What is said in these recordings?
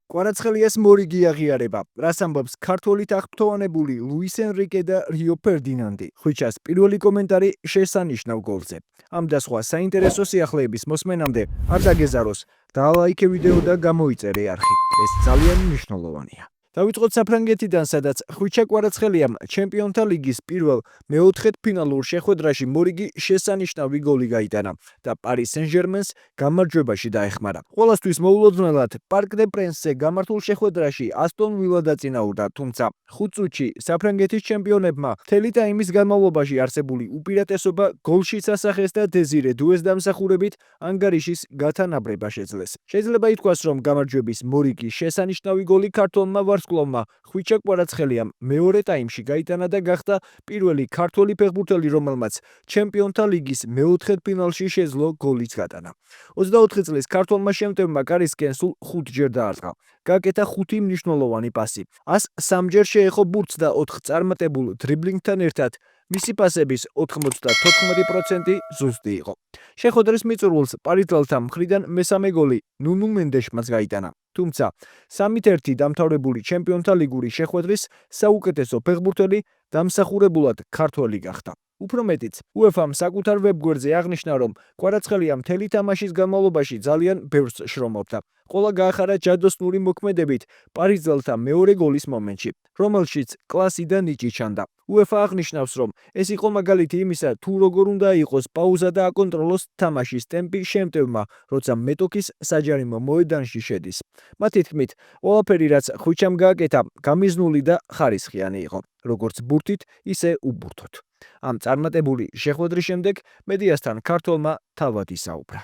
კვარაცხელიას მორიგი აღიარება, რას ამბობს ქართველი თახმთოვანებული ლუის ენრიკე და რიო ფერდინანდი. ხვიჩას პირველი კომენტარი შესანიშნავ გოლზე. ამ და სხვა საინტერესო სიახლეების მოსმენამდე არ დაგეზაროს, დაალაიქე ვიდეო და გამოიწერე არხი. ეს ძალიან მნიშვნელოვანია. დავიწყოთ საფრანგეთიდან, სადაც ხვიჩა კვარაცხელიამ ჩემპიონთა ლიგის პირველ მეოთხედ ფინალურ შეხვედრაში მორიგი შესანიშნავი გოლი გაიტანა და პარი სენ-ჟერმენს გამარჯვებაში დაეხმარა. ყველასთვის მოულოდნელად პარკ დე პრენსზე გამართულ შეხვედრაში ასტონ ვილა დაწინაურდა, თუმცა 5 წუთში საფრანგეთის ჩემპიონებმა მთელი ტაიმის განმავლობაში არსებული უპირატესობა გოლში სასახეს და დეზირე დუეს დამსახურებით ანგარიშის გათანაბრება შეძლეს. შეიძლება ითქვას, რომ გამარჯვების მორიგი შესანიშნავი გოლი ქართველმა ვარსკვლავმა ხვიჩა კვარაცხელიამ მეორე ტაიმში გაიტანა და გახდა პირველი ქართველი ფეხბურთელი, რომელმაც ჩემპიონთა ლიგის მეოთხედფინალში შეძლო გოლიც გატანა. 24 წლის ქართველმა შემტევმა კარისკენ სულ 5 ჯერ დაარტყა. გააკეთა 5 მნიშვნელოვანი პასი. 103 ჯერ შეეხო ბურთს და 4 წარმატებულ დრიბლინგთან ერთად მისი პასების 94% ზუსტი იყო. შეხვედრის მიწურულს პარიზელთა მხრიდან მესამე გოლი ნუნუ მენდეშმაც გაიტანა. თუმცა 3-1 დამთავრებული ჩემპიონთა ლიგური შეხვედრის საუკეთესო ფეხბურთელი დამსახურებულად ქართველი გახდა. უფრო მეტიც, UEFA-მ საკუთარ ვებგვერდზე აღნიშნა, რომ კვარაცხელია მთელი თამაშის განმავლობაში ძალიან ბევრს შრომობდა. ყოლა გაახარა ჯადოსნური მოქმედებით პარიზელთა მეორე გოლის მომენტში, რომელშიც კლასი და ნიჭი ჩანდა. UEFA აღნიშნავს, რომ ეს იყო მაგალითი იმისა, თუ როგორ უნდა იყოს პაუზა და აკონტროლოს თამაშის ტემპი შემტევმა, როცა მეტოქის საჯარიმო მოედანში შედის. მათი თქმით, ყველაფერი რაც ხვიჩამ გააკეთა, გამიზნული და ხარისხიანი იყო, როგორც ბურთით, ისე უბურთოდ. ამ წარმატებული შეხვედრის შემდეგ მედიასთან ქართველმა თავად ისაუბრა.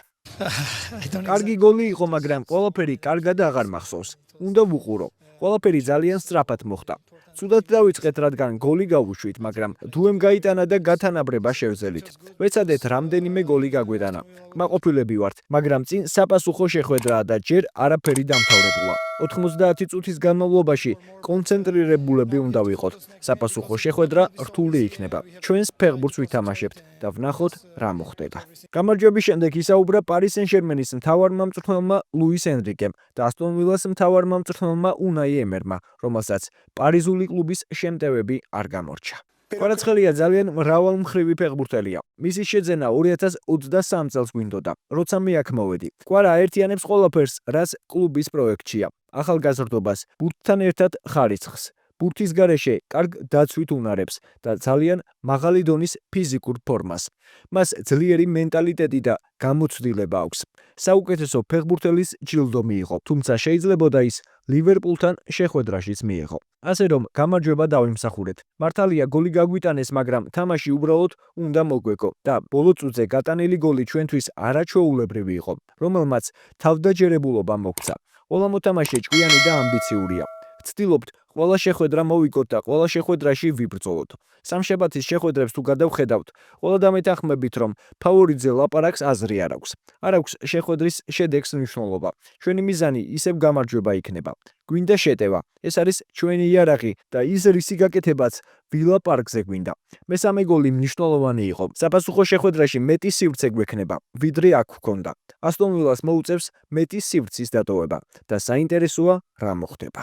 კარგი გოლი იყო, მაგრამ ყველაფერი კარგად აღარ მახსოვს. უნდა ვუყურო. ყველაფერი ძალიან სწრაფად მოხდა. ცუდად დავიწყეთ, რადგან გოლი გავუშვით, მაგრამ დუემ გაიტანა და გათანაბრება შევძელით. ვეცადეთ რამდენიმე გოლი გაგვეტანა. კმაყოფილები ვართ, მაგრამ წინ საპასუხო შეხვედრაა და ჯერ არაფერი დამთავრებულა. 90 წუთის განმავლობაში კონცენტრირებულები უნდა ვიყოთ. საპასუხო შეხვედრა რთული იქნება. ჩვენს ფეხბურთს ვითამაშებთ და ვნახოთ რა მოხდება. გამარჯვების შემდეგ ისაუბრა პარი სენ-ჟერმენის მთავარმამწვრთნელმა ლუის ენრიკემ და ასტონ ვილას მთავარმამწვრთნელმა უნაი ემერმა, რომელსაც პარიზული კლუბის შემტევები არ გამორჩა. კვარაცხელია ძალიან მრავალმხრივი ფეხბურთელია. მისი შეძენა 2023 წელს გვინდოდა, როცა მე აქ მოვედი. კვარა აერთიანებს ყველაფერს, რაც კლუბის პროექტშია. ახალგაზრდობას, ბურთთან ერთად ხარისხს, ბურთის გარეშე კარგ დაცვით უნარებს და ძალიან მაღალი დონის ფიზიკურ ფორმას. მას ძლიერი მენტალიტეტი და გამოცდილება აქვს. საუკეთესო ფეხბურთელის ჯილდო მიიღო, თუმცა შეიძლებოდა ის ლივერპულთან შეხვედრაშიც მიიღო. ასე რომ გამარჯვება დავიმსახურეთ. მართალია გოლი გაგვიტანეს, მაგრამ თამაში უბრალოდ უნდა მოგვეკო და ბოლო წუთზე გატანილი გოლი ჩვენთვის არაჩვეულებრივი იყო, რომელმაც თავდაჯერებულობა მოგვცა. ყველა მოთამაშე ჭკვიანი და ამბიციურია. ვცდილობთ ყველა შეხვედრა მოვიკოთ და ყველა შეხვედრაში ვიბრძოლოთ. სამშაბათის შეხვედრებს თუ გადავხედავთ, ყველა დამეთანხმებით, რომ ფავორიტზე ლაპარაკს აზრი არ აქვს. არ აქვს შეხვედრის შედეგს მნიშვნელობა. ჩვენი მიზანი ისევ გამარჯვება იქნება. გვინდა შეტევა. ეს არის ჩვენი იარაღი და ის რისი გაკეთებაც ვილა პარკზე გვინდა. მესამე გოლი მნიშვნელოვანი იყო. საპასუხო შეხვედრაში მეტი სივრცე გვექნება, ვიდრე აქ გვქონდა. ასტონ ვილას მოუწევს მეტი სივრცის დატოვება და საინტერესოა რა მოხდება.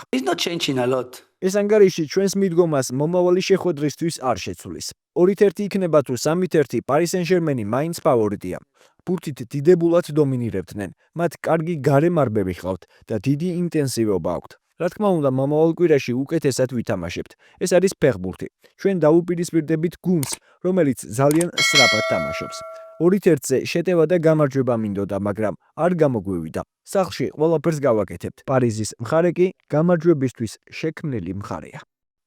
ეს ანგარიში ჩვენს მიდგომას მომავალი შეხვედრისთვის არ შეცვლის. 2-1 იქნება თუ 3-1 პარი სენ-ჟერმენი მაინც ფავორიტია. ბურთით დიდებულად დომინირებდნენ. მათ კარგი გარემარბები ჰყავთ და დიდი ინტენსივობა აქვთ. რა თქმა უნდა, მომავალ კვირაში უკეთესად ვითამაშებთ. ეს არის ფეხბურთი. ჩვენ დაუპირისპირდებით გუნდს, რომელიც ძალიან სწრაფად თამაშობს. 2-1-ზე შეტევა და გამარჯვება მინდოდა, მაგრამ არ გამოგვივიდა. სახლში ყველაფერს გავაკეთებთ. პარიზის მხარე კი გამარჯვებისთვის შექმნილი მხარეა.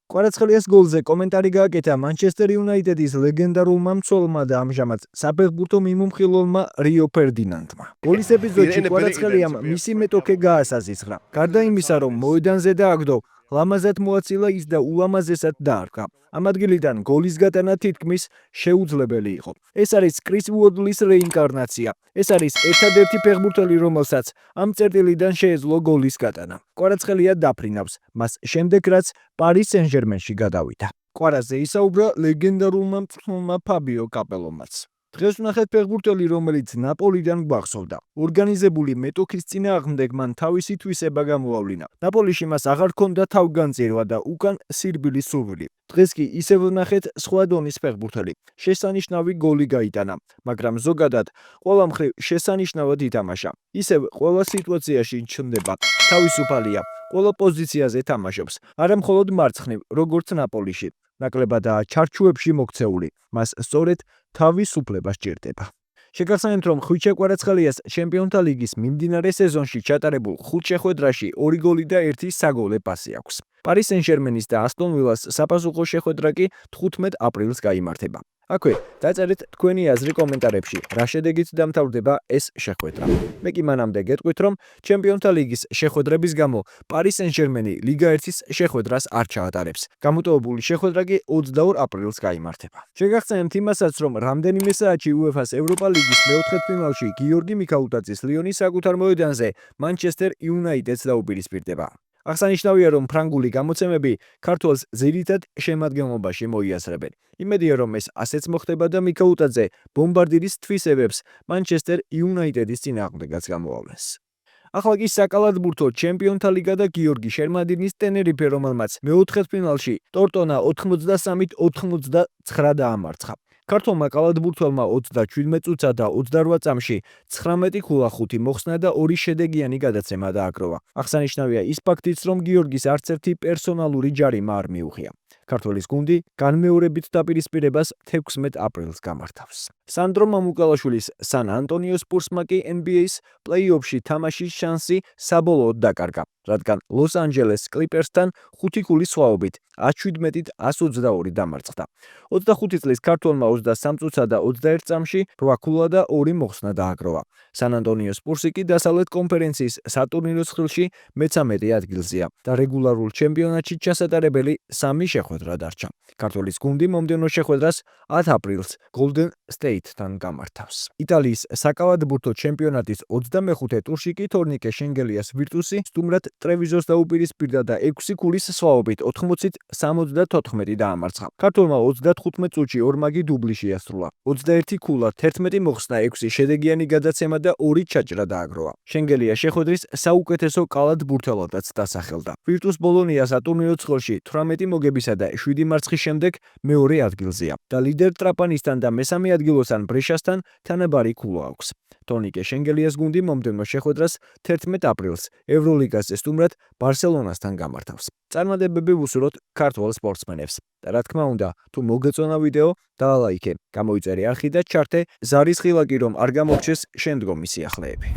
კვარაცხელიას გოლზე კომენტარი გააკეთა მანჩესტერ იუნაიტედის ლეგენდარულმა მცველმა და ამჟამად საფეხბურთო მიმოხილველმა რიო ფერდინანდმა. გოლის ეპიზოდში კვარაცხელიამ მისი მეტოქე გაასაზისხა. გარდა იმისა, რომ მოედანზე დააგდო, ლამაზად მოაცილა ის და ულამაზესად დაარტყა. ამ ადგილიდან გოლის გატანა თითქმის შეუძლებელი იყო. ეს არის კრის უოდლის რეინკარნაცია. ეს არის ერთადერთი ფეხბურთელი, რომელსაც ამ წერტილიდან შეეძლო გოლის გატანა. კვარაცხელია დაფრინავს, მას შემდეგ რაც პარი სენ-ჟერმენში გადავიდა. კვარაზე ისაუბრა ლეგენდარულმა მწვრთნელმა ფაბიო კაპელომაც. დღეს ვნახეთ ფეხბურთელი, რომელიც ნაპოლიდან გვახსოვდა. ორგანიზებული მეტოქის წინააღმდეგ მან თავისი თვისება გამოავლინა. ნაპოლიში მას აღარ ჰქონდა თავგანწირვა და უკან სირბილის სურვილი. დღეს კი ისევ ვნახეთ სხვა დონის ფეხბურთელი. შესანიშნავი გოლი გაიტანა, მაგრამ ზოგადად ყველა მხრივ შესანიშნავად ითამაშა. ისევ ყველა სიტუაციაში ჩნდება, თავისუფალია, ყველა პოზიციაზე თამაშობს, არა მხოლოდ მარცხნივ, როგორც ნაპოლიში. ნაკლებადაა ჩარჩოებში მოქცეული, მას სწორედ თავისუფლება სჭირდება. შეგახსენებთ, რომ ხვიჩე კვარაცხელიას ჩემპიონთა ლიგის მიმდინარე სეზონში ჩატარებულ 5 შეხვედრაში 2 გოლი და 1 საგოლე პასი აქვს. პარი სენ-ჟერმენის და ასტონ ვილას საპასუხო შეხვედრა კი 15 აპრილს გაიმართება. აქვე დაწერეთ თქვენი აზრი კომენტარებში, რა შედეგით დამთავრდება ეს შეხვედრა. მე კი მანამდე გეტყვით, რომ ჩემპიონთა ლიგის შეხვედრების გამო პარი სენ-ჟერმენი ლიგა 1-ის შეხვედრას არ ჩაატარებს. გამოტოვებული შეხვედრა კი 22 აპრილს გაიმართება. შეგახსენებთ იმასაც, რომ რამდენიმე საათში UEFA-ს ევროპა ლიგის მეოთხედფინალში გიორგი მიქაუტაძის ლიონის საკუთარ მოედანზე მანჩესტერ იუნაიტედს დაუპირისპირდება. აღსანიშნავია, რომ ფრანგული გამოცემები ქართველს ძირითად შემადგენლობაში მოიაზრებენ. იმედია, რომ ეს ასეც მოხდება და მიქაუტაძე ბომბარდირის თვისებებს მანჩესტერ იუნაიტედის წინააღმდეგაც გამოავლენს. ახლა კი საკალათბურთო ჩემპიონთა ლიგა და გიორგი შერმადინის ტენერიფე, რომელმაც მეოთხედფინალში ტორტონა 93-89 დაამარცხა. ქართველმა კალათბურთელმა 27 წუთსა და 28 წამში 19 ქულა 5 მოხსნა და 2 შედეგიანი გადაცემა დააგროვა. აღსანიშნავია ის ფაქტიც, რომ გიორგის არც ერთი პერსონალური ჯარიმა არ მიუღია. ქართველის გუნდი განმეორებით დაპირისპირებას 16 აპრილს გამართავს. სანდრო მამუკალაშვილის სან ანტონიო სპურსმა კი NBA-ს პლეი-ოფში თამაშის შანსი საბოლოოდ დაკარგა, რადგან ლოს-ანჯელეს კლიპერსთან 5 ქულის სხვაობით 17-122 დამარცხდა. 25 წლის ქართველმა 23 წუთსა და 21 წამში 8 ქულა და 2 მოხსნა დააგროვა. სან ანტონიო სპურსი კი დასავლეთ კონფერენციის სატურნირო ცხრილში მე-13 ადგილზეა და რეგულარულ ჩემპიონატში ჩასატარებელი 3 შეხვედრა დარჩა. ქართველის გუნდი მომდევნო შეხვედრას 10 აპრილს Golden State-თან გამართავს. იტალიის საკალათბურთო ჩემპიონატის 25 ტურში კი თორნიკე შენგელიას Virtus-ი სტუმრად ტრევიზოს დაუპირისპირდა და 6 ქულის სხვაობით 80-74 დაამარცხა. ქართველმა 35 წუთში ორმაგი დუბლი შეასრულა. 21 ქულა, 11 მოხსნა, 6 შედეგიანი გადაცემა და 2 ჩაჭრა დააგროვა. შენგელია შეხვედრის საუკეთესო კალათბურთელადაც დასახელდა. Virtus ბოლონია სატურნირო ცხრილში 18 მოგებისა და 7 მარცხის შემდეგ მეორე ადგილზეა და ლიდერ ტრაპანისთან და მესამე ადგილოსან ბრეშასთან თანაბარი ქულა აქვს. თორნიკე შენგელიას გუნდი მომდევნო შეხვედრას 11 აპრილს ევროლიგაზე სტუმრად ბარსელონასთან გამართავს. წარმატებები ვუსურვოთ ქართველ სპორტსმენებს. და რა თქმა უნდა, თუ მოგეწონა ვიდეო, დაალაიქე, გამოიწერე არხი და ჩართე ზარის ხილაკი, რომ არ გამორჩეს შემდგომი სიახლეები.